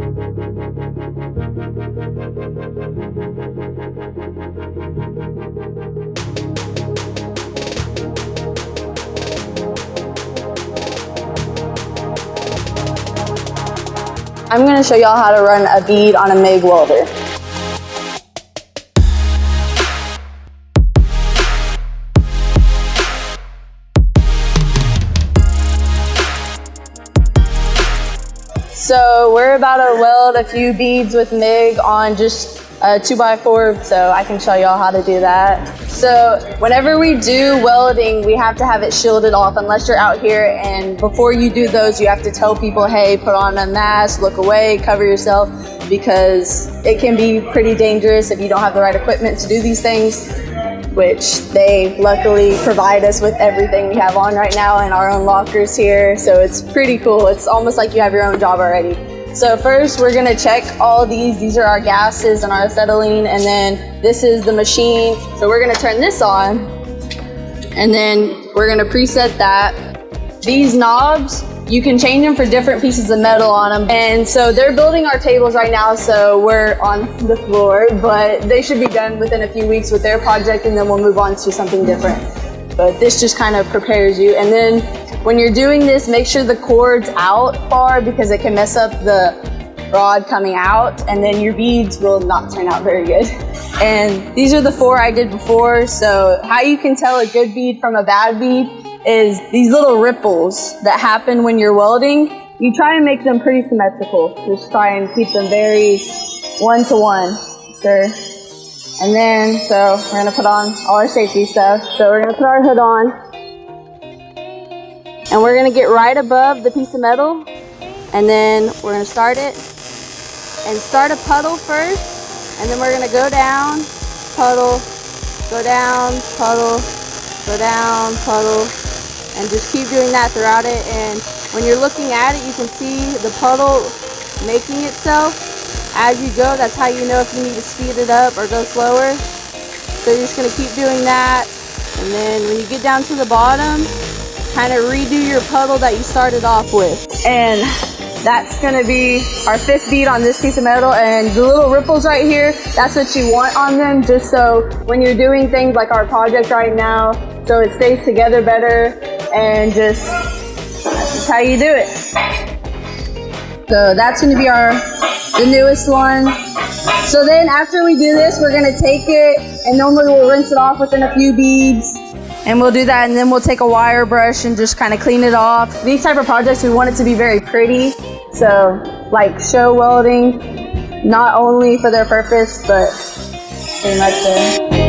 I'm going to show y'all how to run a bead on a MIG welder. So we're about to weld a few beads with MIG on just a 2x4, so I can show y'all how to do that. So whenever we do welding, we have to have it shielded off unless you're out here, and before you do those, you have to tell people, hey, put on a mask, look away, cover yourself, because it can be pretty dangerous if you don't have the right equipment to do these things, which they luckily provide us with everything we have on right now in our own lockers here. So it's pretty cool. It's almost like you have your own job already. So first we're gonna check all these. These are our gases and our acetylene, and then this is the machine. So we're gonna turn this on, and then we're gonna preset that. These knobs, you can change them for different pieces of metal on them. And so they're building our tables right now, so we're on the floor, but they should be done within a few weeks with their project, and then we'll move on to something different. But this just kind of prepares you. And then when you're doing this, make sure the cord's out far, because it can mess up the rod coming out, and then your beads will not turn out very good. And these are the 4 I did before. So how you can tell a good bead from a bad bead is these little ripples that happen when you're welding. You try and make them pretty symmetrical. Just try and keep them very one-to-one, sir. And then, so we're gonna put on all our safety stuff. So we're gonna put our hood on, and we're gonna get right above the piece of metal, and then we're gonna start it, and start a puddle first, and then we're gonna go down, puddle, go down, puddle, go down, puddle, and just keep doing that throughout it. And when you're looking at it, you can see the puddle making itself as you go. That's how you know if you need to speed it up or go slower. So you're just going to keep doing that, and then when you get down to the bottom, kind of redo your puddle that you started off with. And that's going to be our 5th bead on this piece of metal. And the little ripples right here, that's what you want on them, just so when you're doing things like our project right now, so it stays together better, and just that's just how you do it. So that's going to be the newest one. So then after we do this, we're going to take it, and normally we'll rinse it off within a few beads, and we'll do that, and then we'll take a wire brush and just kind of clean it off. These type of projects, we want it to be very pretty, so like show welding, not only for their purpose, but pretty much there.